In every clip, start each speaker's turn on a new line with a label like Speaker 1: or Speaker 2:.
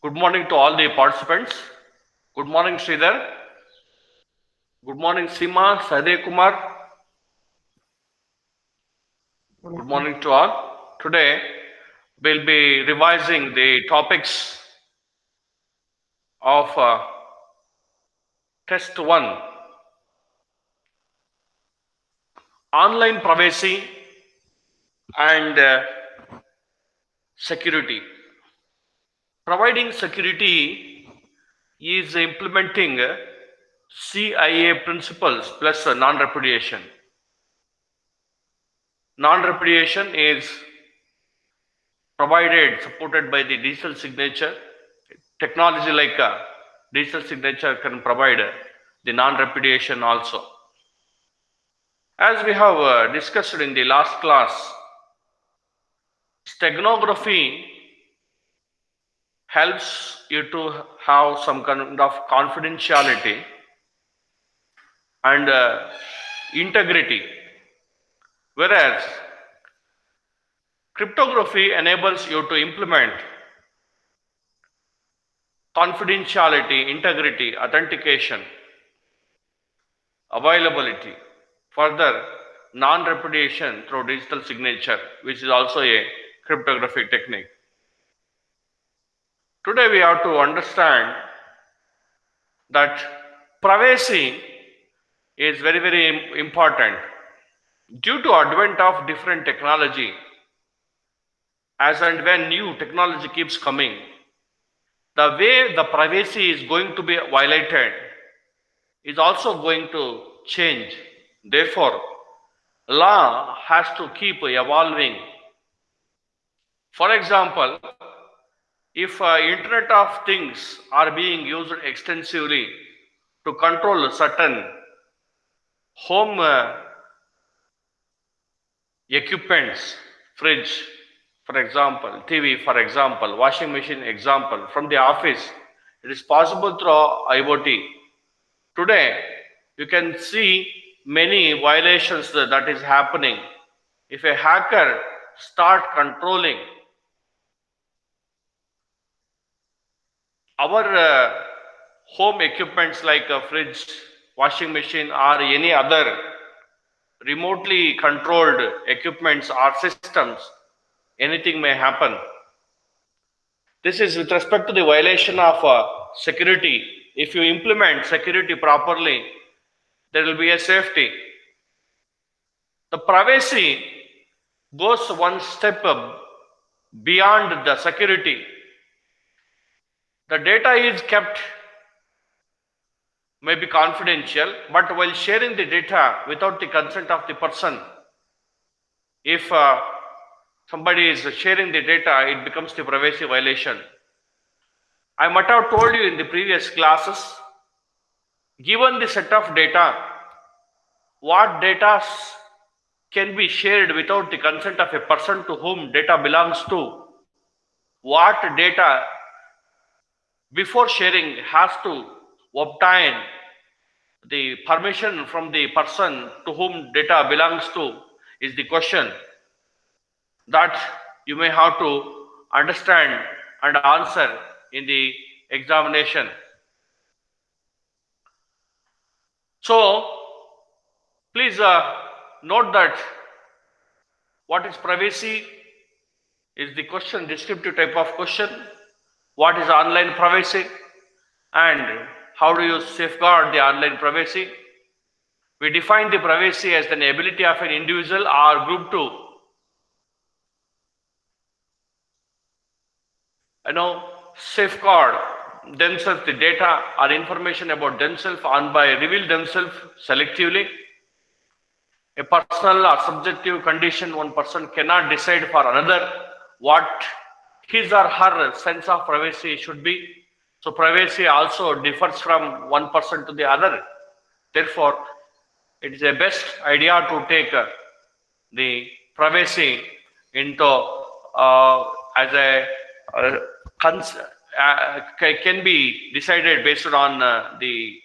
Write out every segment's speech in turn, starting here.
Speaker 1: Good morning to all the participants. Good morning, Sridhar. Good morning, Sima, Sadeh Kumar. Good morning to all. Today, we'll be revising the topics of Test 1, Online Privacy and Security. Providing security is implementing CIA principles plus non-repudiation. Non-repudiation is supported by the digital signature. Technology like digital signature can provide the non-repudiation also. As we have discussed in the last class, steganography helps you to have some kind of confidentiality and integrity, whereas cryptography enables you to implement confidentiality, integrity, authentication, availability, further non-repudiation through digital signature, which is also a cryptographic technique. Today we have to understand that privacy is very, very important. Due to advent of different technology, as and when new technology keeps coming, the way the privacy is going to be violated is also going to change. Therefore, law has to keep evolving. For example, if Internet of Things are being used extensively to control certain home equipments, fridge, for example, TV, for example, washing machine, example, from the office, it is possible through IoT. Today, you can see many violations that is happening. If a hacker start controlling our home equipments like a fridge, washing machine, or any other remotely controlled equipments or systems, anything may happen. This is with respect to the violation of security. If you implement security properly, there will be a safety. The privacy goes one step beyond the security. The data is kept may be confidential, but while sharing the data without the consent of the person, if somebody is sharing the data, it becomes the privacy violation. I might have told you in the previous classes, given the set of data, what data can be shared without the consent of a person to whom data belongs to, what data before sharing has to obtain the permission from the person to whom data belongs to is the question that you may have to understand and answer in the examination. So please note that what is privacy is the question, descriptive type of question. What is online privacy and how do you safeguard the online privacy? We define the privacy as the ability of an individual or group to safeguard themselves, the data or information about themselves, and by reveal themselves selectively. A personal or subjective condition, one person cannot decide for another what his or her sense of privacy should be. So privacy also differs from one person to the other. Therefore, it is a best idea to take the privacy into as a can be decided based on the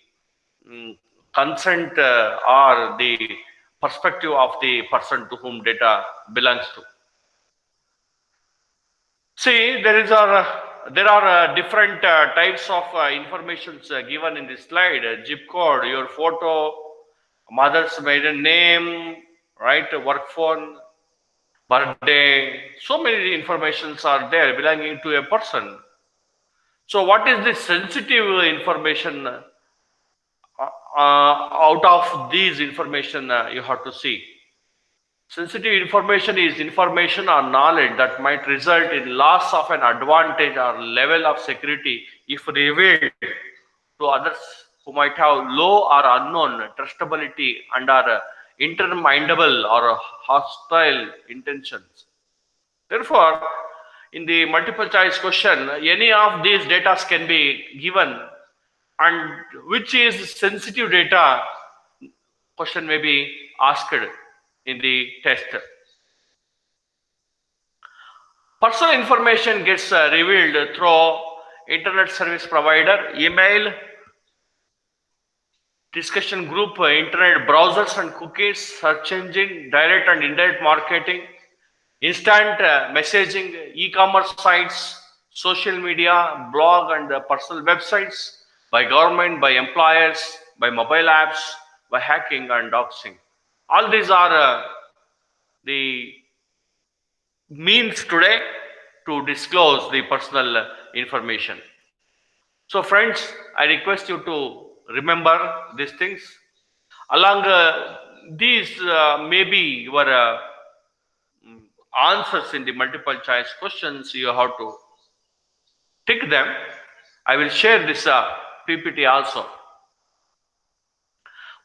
Speaker 1: consent or the perspective of the person to whom data belongs to. See, there is there are different types of informations given in this slide. Zip code, your photo, mother's maiden name, right? Work phone, birthday. So many informations are there belonging to a person. So what is the sensitive information out of these information you have to see? Sensitive information is information or knowledge that might result in loss of an advantage or level of security if revealed to others who might have low or unknown trustability and are interminable or hostile intentions. Therefore, in the multiple choice question, any of these data can be given, and which is sensitive data question may be asked in the test. Personal information gets revealed through internet service provider, email, discussion group, internet browsers and cookies, search engine, direct and indirect marketing, instant messaging, e-commerce sites, social media, blog and personal websites, by government, by employers, by mobile apps, by hacking and doxing. All these are the means today to disclose the personal information. So friends, I request you to remember these things. Along these may be your answers in the multiple choice questions. You have to tick them. I will share this PPT also.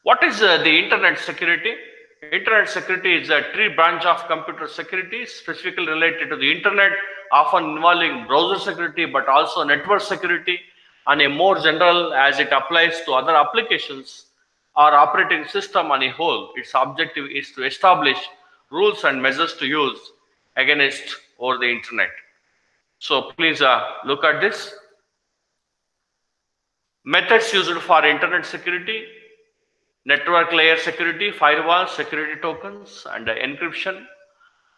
Speaker 1: What is the internet security? Internet security is a tree branch of computer security specifically related to the internet, often involving browser security but also network security, and a more general as it applies to other applications or operating system on a whole. Its objective is to establish rules and measures to use against over the internet. So please look at this. Methods used for internet security: network layer security, firewall, security tokens, and encryption.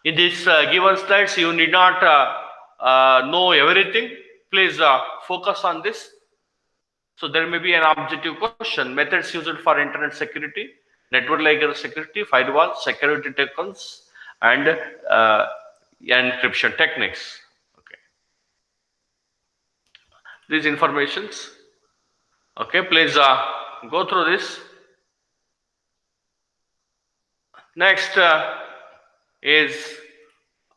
Speaker 1: In these given slides, you need not know everything. Please focus on this. So there may be an objective question: methods used for internet security, network layer security, firewall, security tokens, and encryption techniques. Okay, these informations. Okay, please go through this. Next is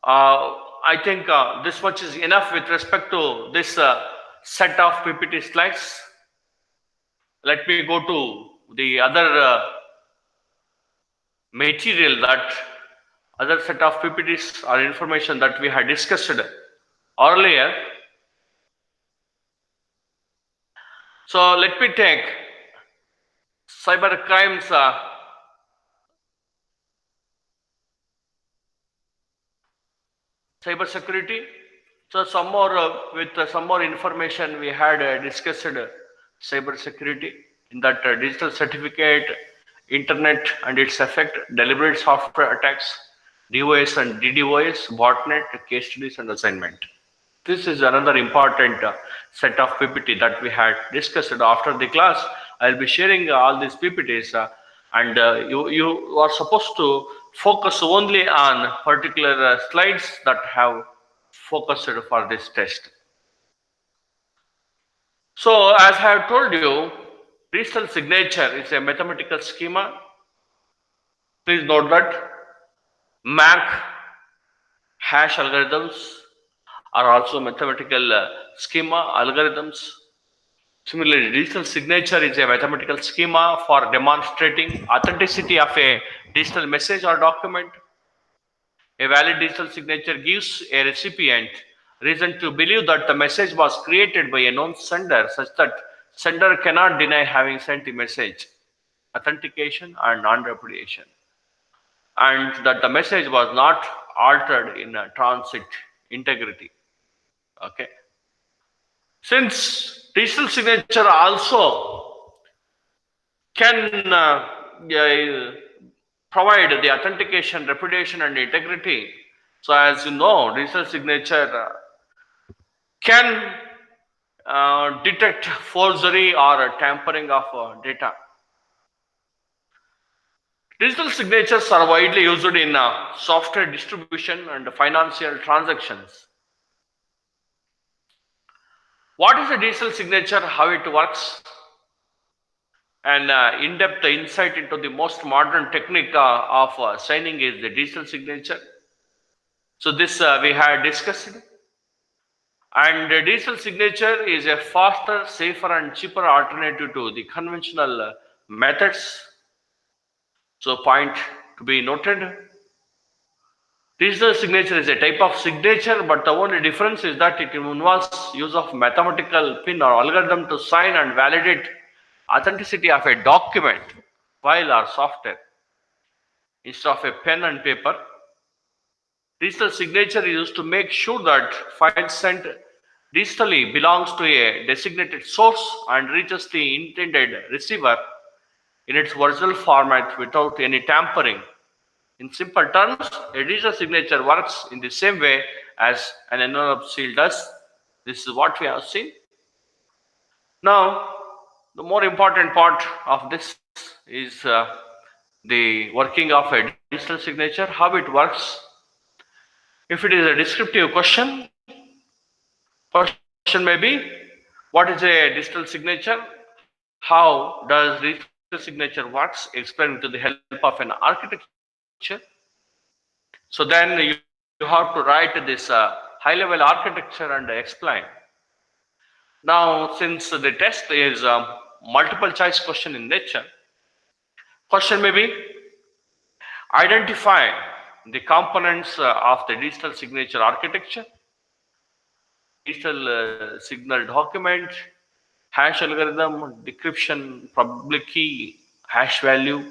Speaker 1: I think this much is enough with respect to this set of PPT slides. Let me go to the other material, that other set of PPTs or information that we had discussed earlier. So let me take cyber crimes cyber security. So some more with some more information we had discussed cyber security in that digital certificate, internet and its effect, deliberate software attacks, DOS and DDoS, botnet, case studies and assignment. This is another important set of PPT that we had discussed after the class. I'll be sharing all these PPTs and you are supposed to focus only on particular slides that have focused for this test. So as I have told you, digital signature is a mathematical schema. Please note that MAC hash algorithms are also mathematical schema algorithms. Similarly, digital signature is a mathematical schema for demonstrating authenticity of a digital message or document. A valid digital signature gives a recipient reason to believe that the message was created by a known sender, such that sender cannot deny having sent the message. Authentication and non-repudiation, and that the message was not altered in transit integrity. Okay. Since digital signature also can provide the authentication, reputation, and integrity. So as you know, digital signature can detect forgery or tampering of data. Digital signatures are widely used in software distribution and financial transactions. What is a digital signature, how it works, and in-depth insight into the most modern technique of signing is the digital signature. So this we had discussed. And the digital signature is a faster, safer, and cheaper alternative to the conventional methods. So point to be noted. Digital signature is a type of signature, but the only difference is that it involves use of mathematical pin or algorithm to sign and validate authenticity of a document, file, or software. Instead of a pen and paper, digital signature is used to make sure that file sent digitally belongs to a designated source and reaches the intended receiver in its original format without any tampering. In simple terms, a digital signature works in the same way as an envelope seal does. This is what we have seen. Now, the more important part of this is the working of a digital signature, how it works. If it is a descriptive question may be, what is a digital signature? How does digital signature works? Explained with the help of an architecture. So then you have to write this high-level architecture and explain. Now, since the test is multiple choice question in nature, question may be, identify the components of the digital signature architecture, digital signal document, hash algorithm, decryption, public key, hash value,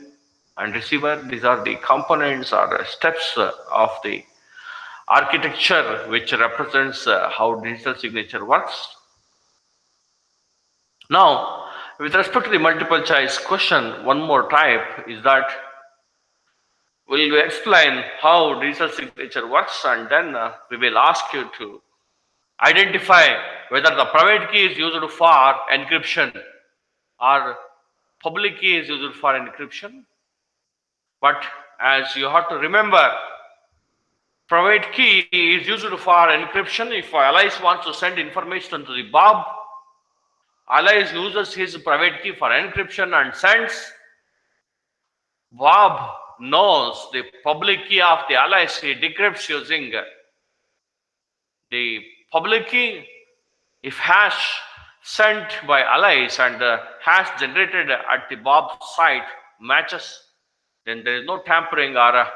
Speaker 1: and receiver. These are the components or steps of the architecture which represents how digital signature works. Now, with respect to the multiple choice question, one more type is that we will explain how digital signature works, and then we will ask you to identify whether the private key is used for encryption or public key is used for encryption. But as you have to remember, private key is used for encryption. If Alice wants to send information to the Bob, Alice uses his private key for encryption and sends. Bob knows the public key of the Alice. He decrypts using the public key. If hash sent by Alice and hash generated at the Bob site matches, then there is no tampering or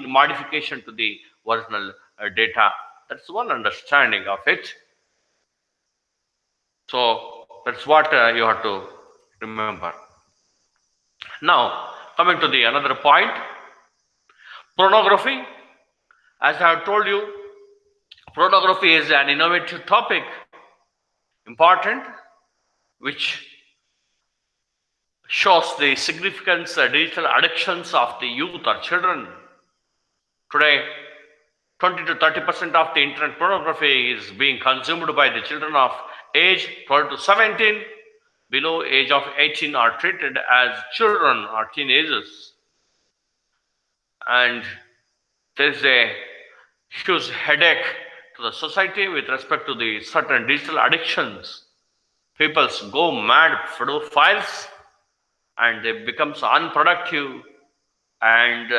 Speaker 1: modification to the original data. That's one understanding of it. So that's what you have to remember. Now, coming to the another point, pornography. As I have told you, pornography is an innovative topic, important, which shows the significance digital addictions of the youth or children. Today, 20 to 30% of the internet pornography is being consumed by the children of age 12 to 17. Below age of 18 are treated as children or teenagers. And there is a huge headache to the society with respect to the certain digital addictions. People go mad pedophiles and they become unproductive, and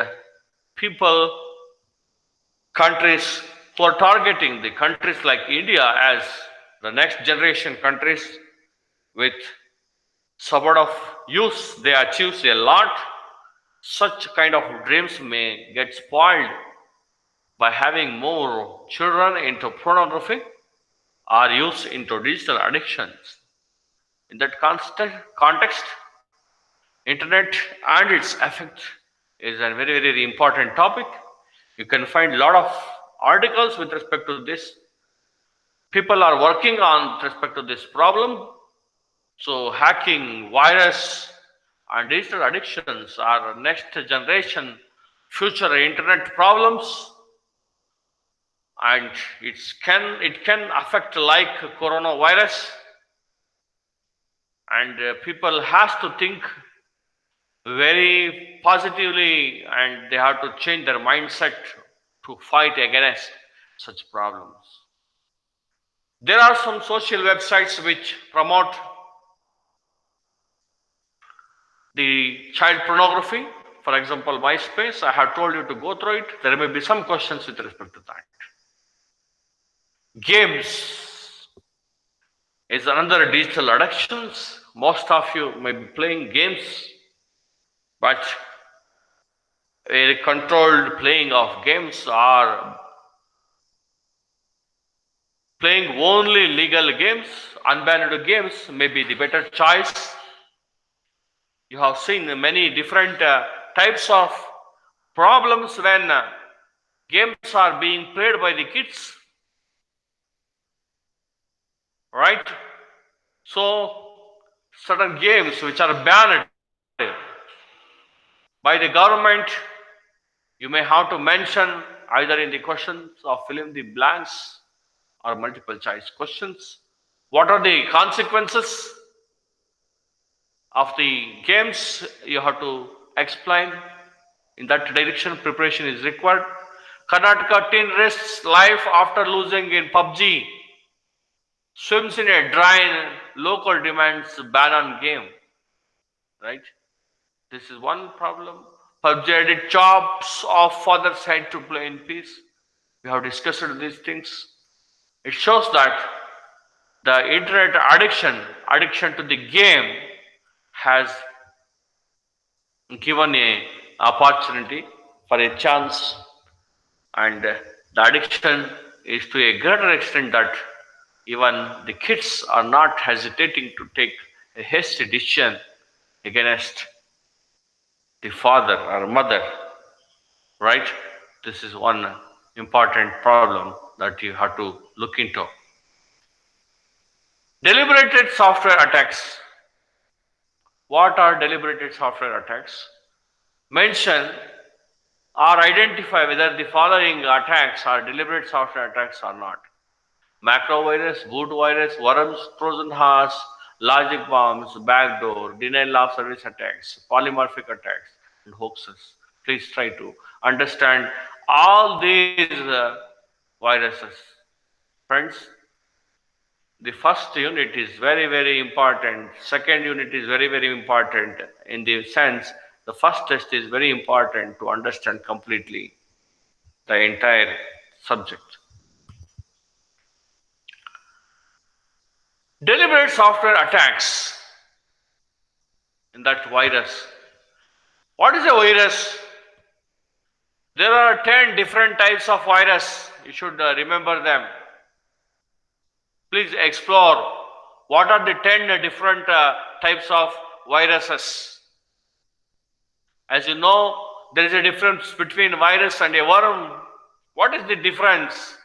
Speaker 1: people, countries who are targeting the countries like India as the next generation countries with support of youth, they achieve a lot. Such kind of dreams may get spoiled by having more children into pornography or youth into digital addictions. In that context, internet and its effect is a very, very important topic. You can find a lot of articles with respect to this. People are working on respect to this problem. So hacking, virus, and digital addictions are next generation future internet problems. and it can affect like coronavirus, and people has to think very positively, and they have to change their mindset to fight against such problems. There are some social websites which promote the child pornography. For example, MySpace, I have told you to go through it. There may be some questions with respect to that. Games is another digital addictions. Most of you may be playing games, but a controlled playing of games or playing only legal games, unbanned games may be the better choice. You have seen many different types of problems when games are being played by the kids, right? So, certain games which are banned by the government, you may have to mention either in the questions or fill in the blanks or multiple choice questions. What are the consequences of the games? You have to explain. In that direction, preparation is required. Karnataka teen risks life after losing in PUBG. Swims in a drain. Local demands ban on game. Right? This is one problem. PUBG added jobs of father's head to play in peace. We have discussed these things. It shows that the internet addiction to the game has given a opportunity for a chance, and the addiction is to a greater extent that even the kids are not hesitating to take a hasty decision against the father or mother, right? This is one important problem that you have to look into. Deliberated software attacks. What are deliberated software attacks? Mention or identify whether the following attacks are deliberate software attacks or not. Macrovirus, boot virus, worms, Trojan horse, logic bombs, backdoor, denial of service attacks, polymorphic attacks, and hoaxes. Please try to understand all these viruses. Friends, the first unit is very, very important. Second unit is very, very important in the sense the first test is very important to understand completely the entire subject. Deliberate software attacks in that virus. What is a virus? There are 10 different types of virus. You should remember them. Please explore what are the 10 different types of viruses. As you know, there is a difference between virus and a worm. What is the difference?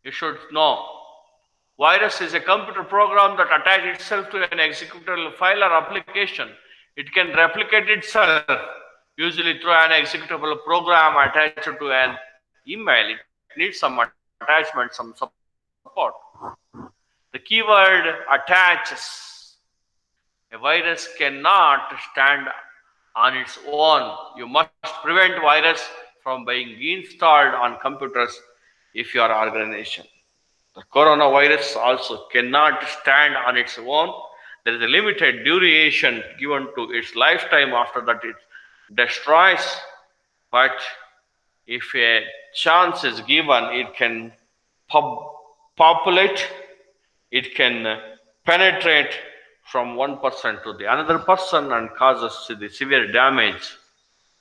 Speaker 1: You should know. Virus is a computer program that attaches itself to an executable file or application. It can replicate itself, usually through an executable program attached to an email. It needs some attachment, some support. The keyword attaches. A virus cannot stand on its own. You must prevent virus from being installed on computers if you are organization. The coronavirus also cannot stand on its own. There is a limited duration given to its lifetime. After that, it destroys. But if a chance is given, it can populate, it can penetrate from one person to the another person and causes the severe damage.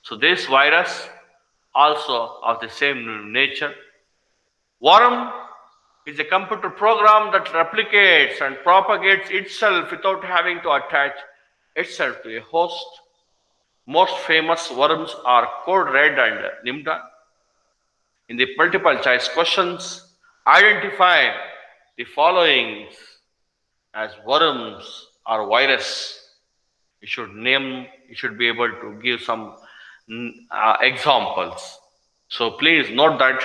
Speaker 1: So this virus also of the same nature. Worm is a computer program that replicates and propagates itself without having to attach itself to a host. Most famous worms are Code Red and Nimda. In the multiple choice questions, identify the following as worms or virus. You should be able to give some examples. So please note that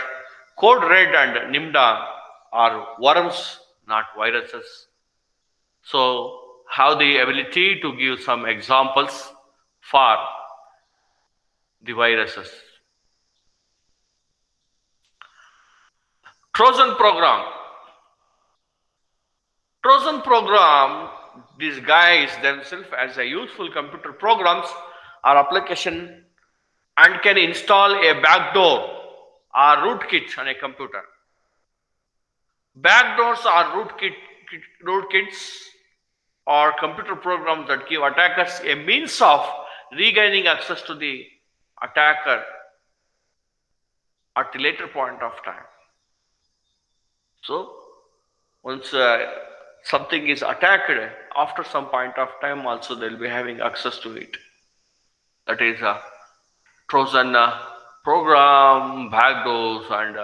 Speaker 1: Code Red and Nimda are worms, not viruses. So, have the ability to give some examples for the viruses. Trojan program. Trojan program, these guys themselves as a useful computer programs or application and can install a backdoor or rootkit on a computer. Backdoors are rootkits or computer programs that give attackers a means of regaining access to the attacker at a later point of time. So, once something is attacked, after some point of time also they will be having access to it. That is a Trojan program, backdoors and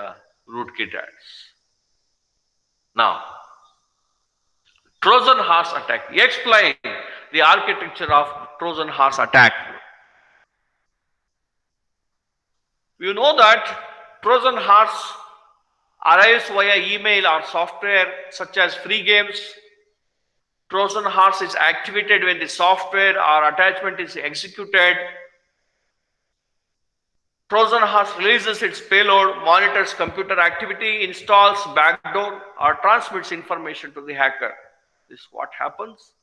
Speaker 1: rootkit ads. Now, Trojan horse attack. Explain the architecture of Trojan horse attack. You know that Trojan horse arrives via email or software such as free games. Trojan horse is activated when the software or attachment is executed. Trojan horse releases its payload, monitors computer activity, installs backdoor, or transmits information to the hacker. This is what happens.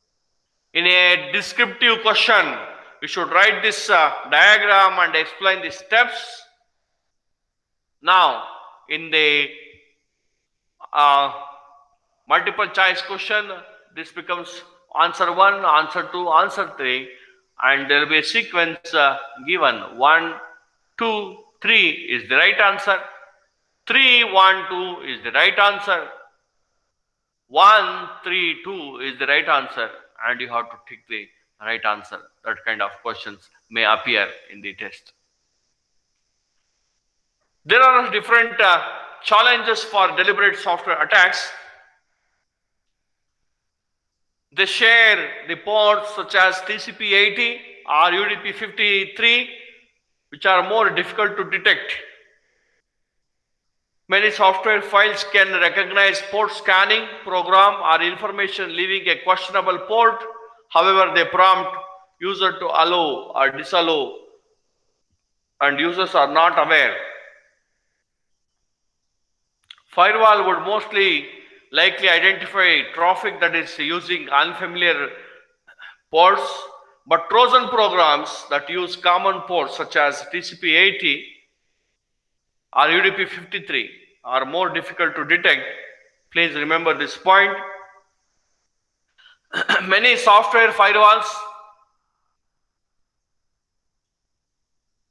Speaker 1: In a descriptive question, you should write this diagram and explain the steps. Now, in the multiple choice question, this becomes answer 1, answer 2, answer 3, and there will be a sequence given. 1, 2, 3 is the right answer. 3, 1, 2 is the right answer. 1, 3, 2 is the right answer, and you have to tick the right answer. That kind of questions may appear in the test. There are different challenges for deliberate software attacks. They share the ports such as TCP/80 or UDP/53, which are more difficult to detect. Many software files can recognize port scanning program or information leaving a questionable port. However, they prompt user to allow or disallow, and users are not aware. Firewall would mostly likely identify traffic that is using unfamiliar ports, but Trojan programs that use common ports such as TCP/80 or UDP/53 are more difficult to detect. Please remember this point. Many software firewalls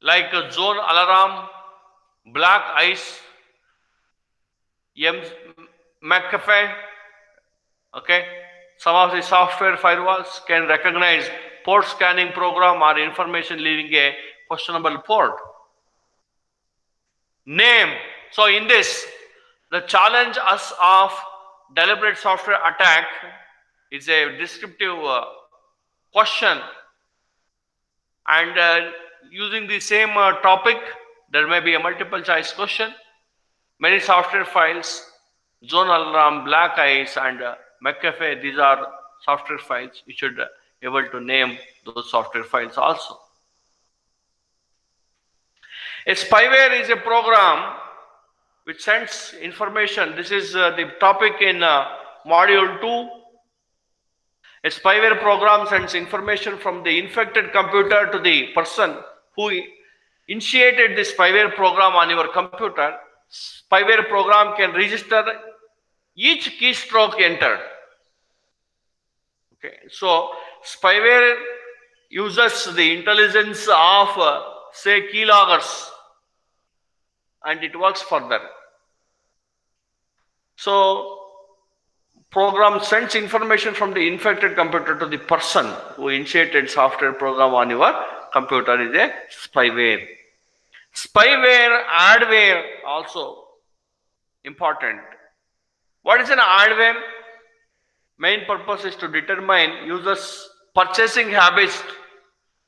Speaker 1: like Zone Alarm, Black Ice, McAfee, okay, some of the software firewalls can recognize port scanning program or information leaving a questionable port. Name. So in this, the challenge us of deliberate software attack is a descriptive question, and using the same topic, there may be a multiple choice question. Many software files, Zone Alarm, Black Ice, and McAfee, these are software files. You should be able to name those software files also. A spyware is a program which sends information. This is the topic in module 2. A spyware program sends information from the infected computer to the person who initiated the spyware program on your computer. Spyware program can register each keystroke entered. Okay, so spyware uses the intelligence of say keyloggers, and it works further. So program sends information from the infected computer to the person who initiated software program on your computer is a spyware. Spyware adware also important. What is an adware? Main purpose is to determine users' purchasing habits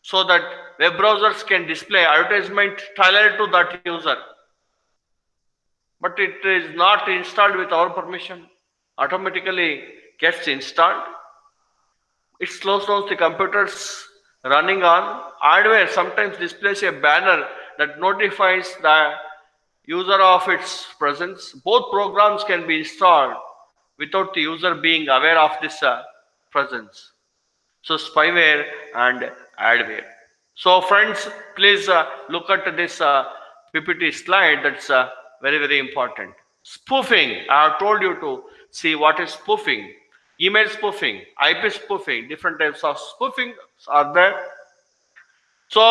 Speaker 1: so that web browsers can display advertisement tailored to that user. but it is not installed with our permission. Automatically gets installed. It slows down the computers running on hardware. Sometimes displays a banner that notifies the user of its presence. Both programs can be installed without the user being aware of this presence. So spyware and adware. So friends, please look at this PPT slide. That's very important. Spoofing. I have told you to see what is spoofing. Email spoofing, IP spoofing, different types of spoofing are there. So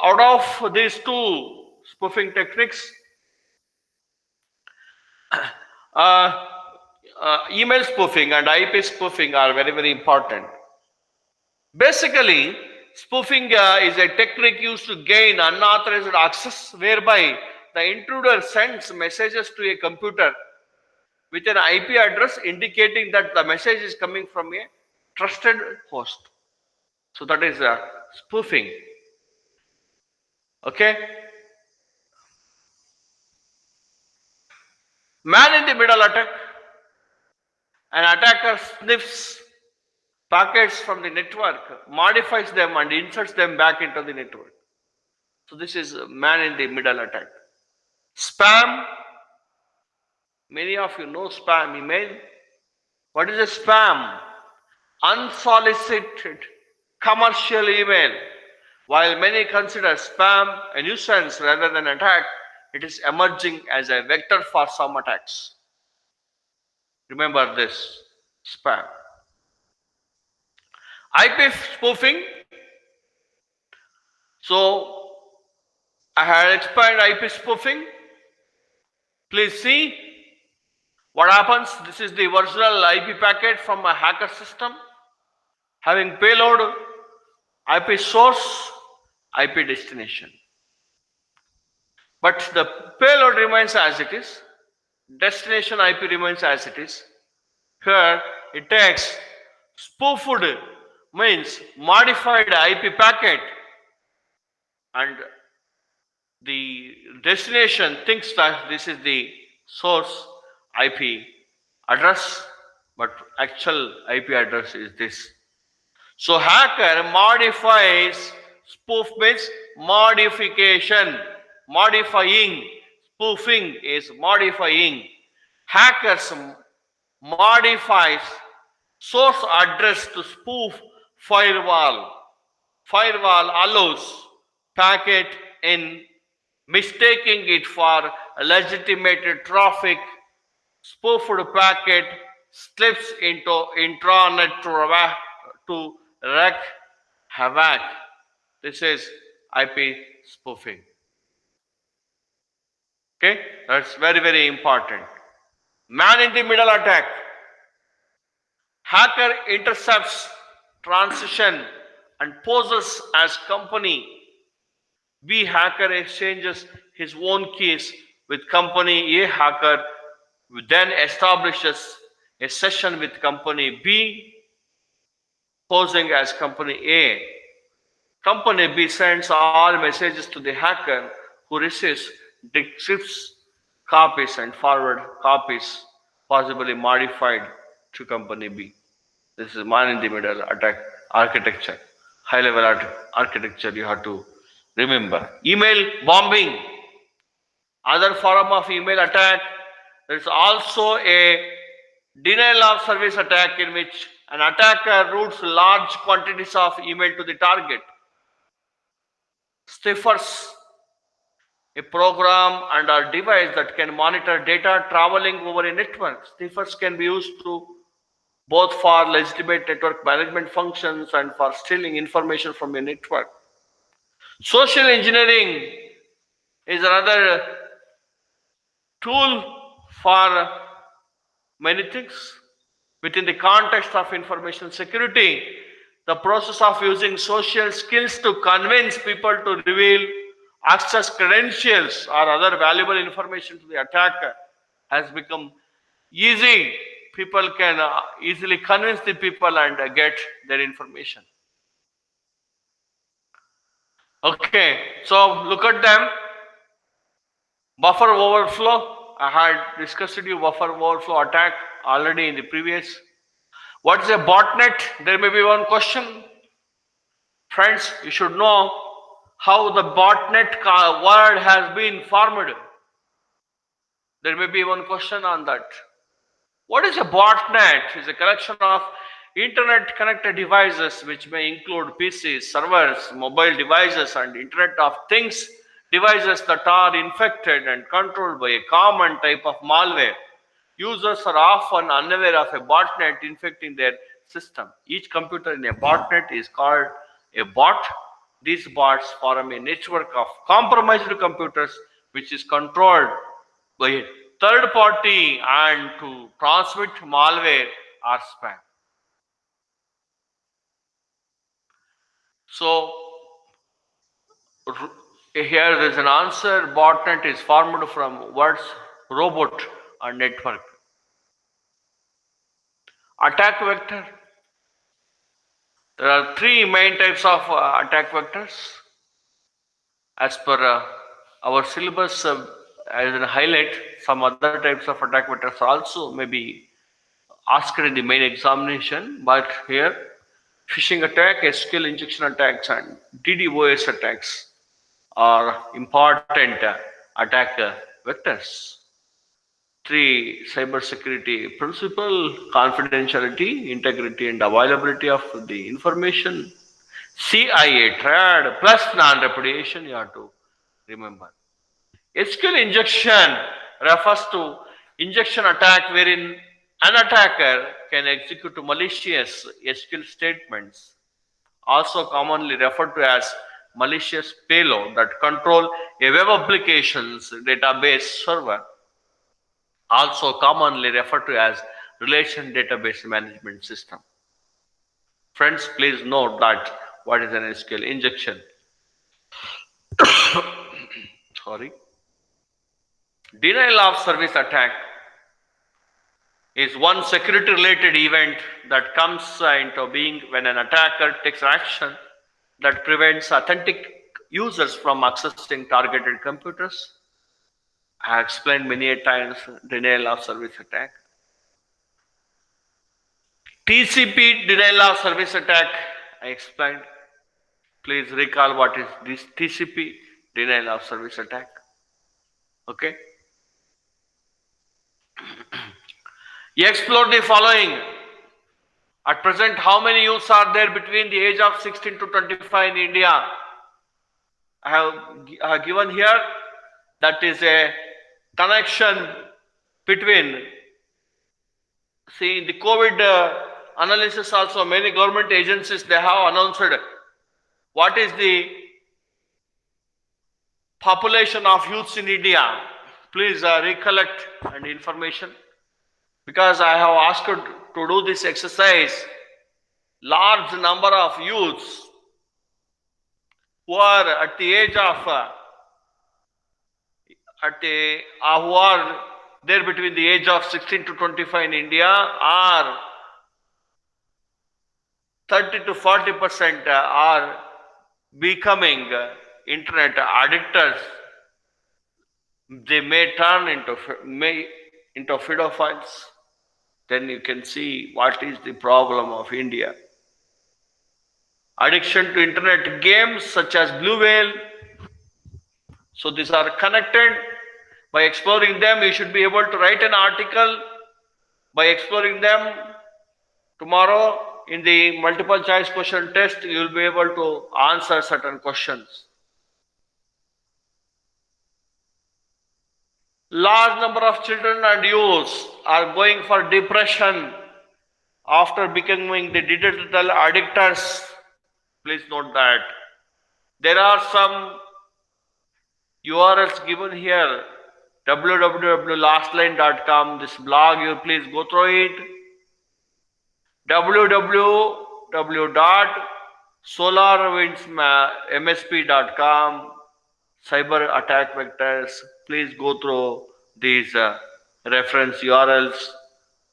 Speaker 1: out of these two spoofing techniques, uh, email spoofing and IP spoofing are very important. Basically, spoofing is a technique used to gain unauthorized access whereby the intruder sends messages to a computer with an IP address indicating that the message is coming from a trusted host. So that is spoofing. Okay. Man in the middle attack. An attacker sniffs packets from the network, modifies them and inserts them back into the network. So this is man in the middle attack. Spam. Many of you know spam email. What is a spam? Unsolicited commercial email. While many consider spam a nuisance rather than attack, it is emerging as a vector for some attacks. Remember this, spam. IP spoofing. So I had explained IP spoofing. Please see what happens. This is the original IP packet from a hacker system having payload, IP source, IP destination. But the payload remains as it is, destination IP remains as it is. Here it takes spoofed, means modified IP packet, and the destination thinks that this is the source IP address, but actual IP address is this. So hacker modifies, spoof means modification, modifying. Spoofing is modifying. Hackers modifies source address to spoof firewall. Firewall allows packet in, mistaking it for legitimate traffic. Spoofed packet slips into intranet to wreak havoc. This is IP spoofing. Okay, that's very important. Man in the middle attack. Hacker intercepts transition and poses as company B. Hacker exchanges his own keys with company A. Hacker then establishes a session with company B, posing as company A. Company B sends all messages to the hacker, who receives, decrypts copies and forward copies, possibly modified to company B. This is man in the middle attack architecture. High level architecture you have to remember. Email bombing. Other form of email attack. There is also a denial of service attack in which an attacker routes large quantities of email to the target. Sniffers, a program and a device that can monitor data traveling over a network. Sniffers can be used to both for legitimate network management functions and for stealing information from a network. Social engineering is another tool for many things. Within the context of information security, the process of using social skills to convince people to reveal access credentials or other valuable information to the attacker has become easy. People can easily convince the people and get their information. Okay, so look at them. Buffer overflow. I had discussed you buffer overflow attack already in the previous. What is a botnet? There may be one question. Friends, you should know how the botnet word has been formed. There may be one question on that. What is a botnet? It's a collection of internet connected devices which may include PCs, servers, mobile devices, and Internet of Things devices that are infected and controlled by a common type of malware. Users are often unaware of a botnet infecting their system. Each computer in a botnet is called a bot. These bots form a network of compromised computers which is controlled by a third party and to transmit malware or spam. So here there is an answer. Botnet is formed from words robot and network. Attack vector. There are three main types of attack vectors. As per our syllabus, as a highlight, some other types of attack vectors also may be asked in the main examination, but here phishing attack, SQL injection attacks, and DDoS attacks are important attack vectors. Three, cybersecurity principle: confidentiality, integrity, and availability of the information. CIA, triad, plus non-repudiation, you have to remember. SQL injection refers to injection attack wherein an attacker can execute malicious SQL statements, also commonly referred to as malicious payload that control a web application's database server, also commonly referred to as relation database management system. Friends, please note that what is an SQL injection. Sorry. Denial of service attack is one security related event that comes into being when an attacker takes action that prevents authentic users from accessing targeted computers. I have explained many a times denial of service attack. TCP denial of service attack, I explained. Please recall what is this TCP denial of service attack. Okay. Explore the following. At present, how many youths are there between the age of 16 to 25 in India? I have given here that is a connection between, see, the COVID analysis also, many government agencies, they have announced what is the population of youths in India. Please recollect and information, because I have asked to do this exercise. Large number of youths who are at the age of who are there between the age of 16 to 25 in India are 30 to 40% are becoming internet addictors. They may turn into pedophiles. Then you can see what is the problem of India. Addiction to internet games such as Blue Whale. So these are connected. By exploring them, you should be able to write an article. By exploring them, tomorrow in the multiple choice question test, you will be able to answer certain questions. Large number of children and youths are going for depression after becoming the digital addictors. Please note that. There are some URLs given here. www.lastline.com. This blog, you please go through it. www.solarwindsmsp.com. Cyber attack vectors. Please go through these reference URLs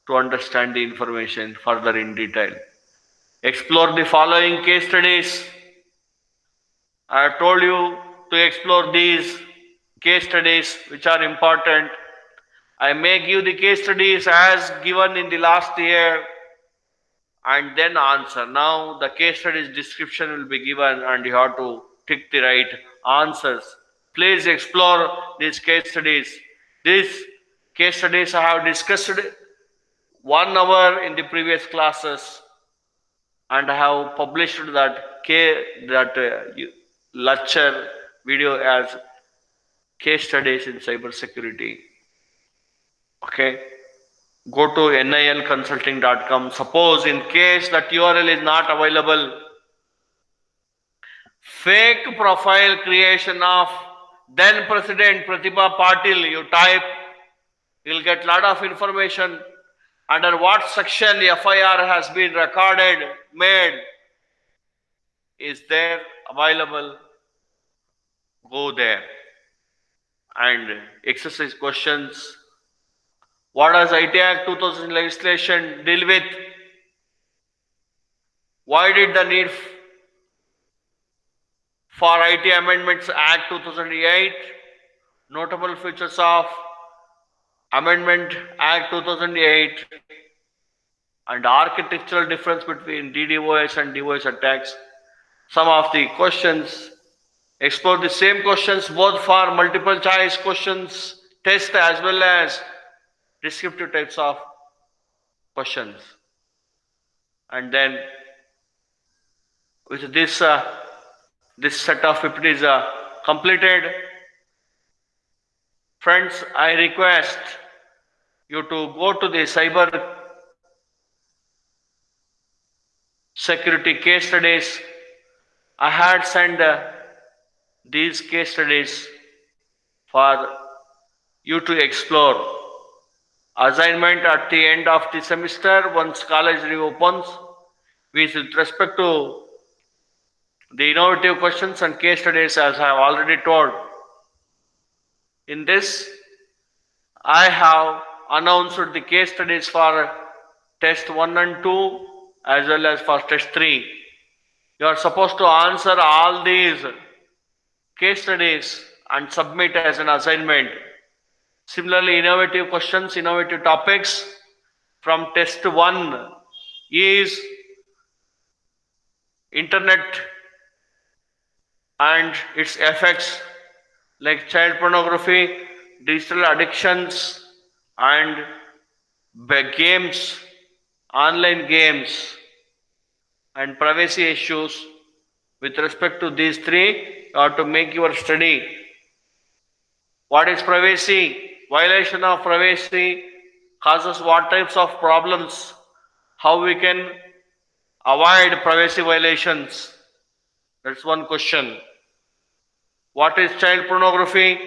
Speaker 1: to understand the information further in detail. Explore the following case studies. I have told you to explore these case studies which are important. I may give the case studies as given in the last year and then answer. Now the case studies description will be given and you have to tick the right answers. Please explore these case studies. These case studies I have discussed 1 hour in the previous classes, and I have published that lecture video as case studies in cybersecurity. Okay, go to nilconsulting.com. Suppose in case that URL is not available, fake profile creation of then President Pratibha Patil, you type, you'll get lot of information. Under what section the FIR has been recorded, made, is there available, go there. And exercise questions. What does IT Act 2000 legislation deal with? Why did the need for IT Amendments Act 2008? Notable features of Amendment Act 2008 and architectural difference between DDoS and DOS attacks. Some of the questions, explore the same questions both for multiple choice questions, test as well as descriptive types of questions. And then with this set of PPTs completed, friends, I request you to go to the cyber security case studies. I had sent these case studies for you to explore. Assignment at the end of the semester, once college reopens, with respect to the innovative questions and case studies, as I have already told. In this, I have announced the case studies for test 1 and 2 as well as for test 3. You are supposed to answer all these case studies and submit as an assignment. Similarly, innovative questions, innovative topics from test 1 is internet and its effects like child pornography, digital addictions, and games, online games, and privacy issues. With respect to these three, you have to make your study. What is privacy? Violation of privacy causes what types of problems? How we can avoid privacy violations? That's one question. What is child pornography?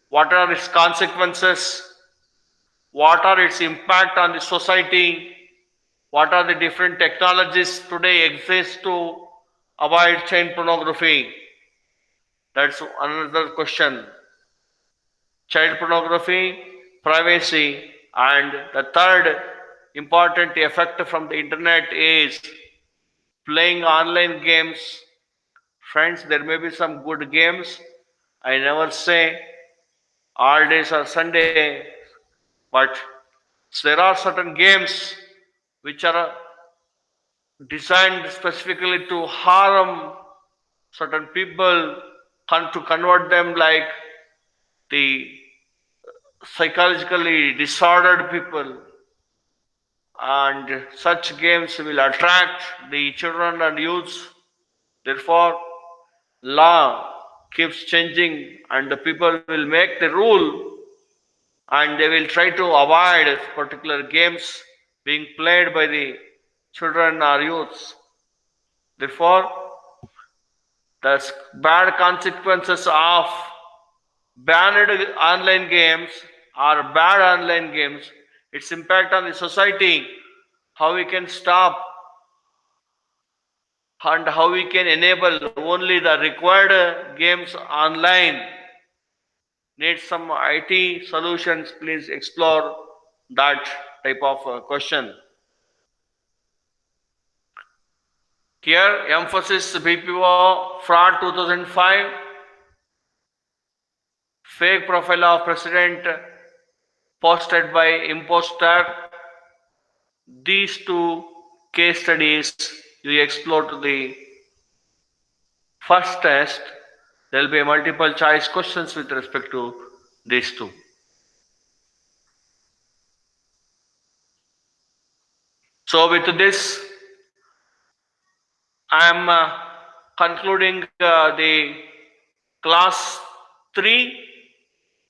Speaker 1: What are its consequences? What are its impact on the society? What are the different technologies today exist to avoid child pornography? That's another question. Child pornography, privacy, and the third important effect from the internet is playing online games. Friends, there may be some good games. I never say all days are Sunday, but there are certain games which are designed specifically to harm certain people, to convert them like the psychologically disordered people, and such games will attract the children and youths. Therefore, law keeps changing and the people will make the rule and they will try to avoid particular games being played by the children or youths. Therefore, the bad consequences of banned online games or bad online games, its impact on the society, how we can stop and how we can enable only the required games online. Need some IT solutions, please explore that type of question. Here, emphasis BPO fraud 2005, fake profile of President posted by imposter. These two case studies you explore to the first test. There will be multiple choice questions with respect to these two. So with this, I am concluding the class 3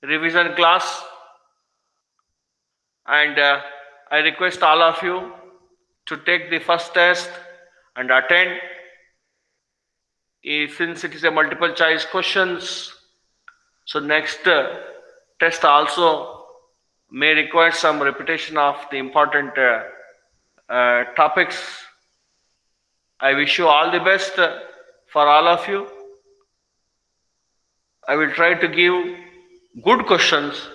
Speaker 1: revision class, and I request all of you to take the first test and attend. Since it is a multiple choice questions, so next test also may require some repetition of the important topics. I wish you all the best for all of you. I will try to give good questions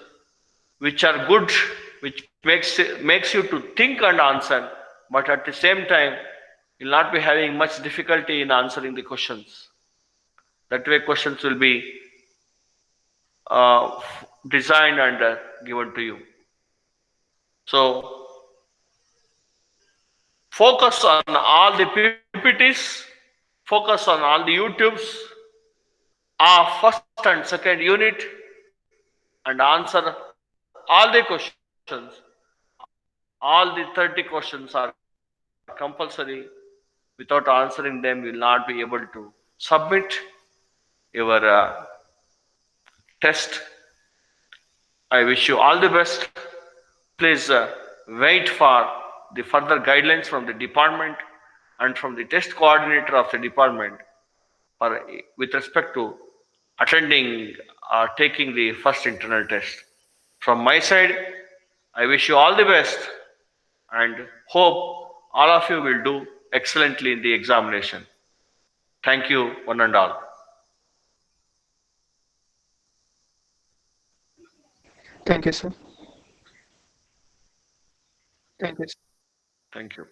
Speaker 1: which are good, which makes you to think and answer, but at the same time you'll not be having much difficulty in answering the questions. That way questions will be designed and given to you. So focus on all the PPTs, focus on all the YouTubes of first and second unit, and answer all the questions. All the 30 questions are compulsory. Without answering them, you will not be able to submit your test. I wish you all the best. Please wait for the further guidelines from the department and from the test coordinator of the department for, with respect to attending or taking the first internal test. From my side, I wish you all the best and hope all of you will do excellently in the examination. Thank you, one and all.
Speaker 2: Thank you, sir.
Speaker 1: Thank you.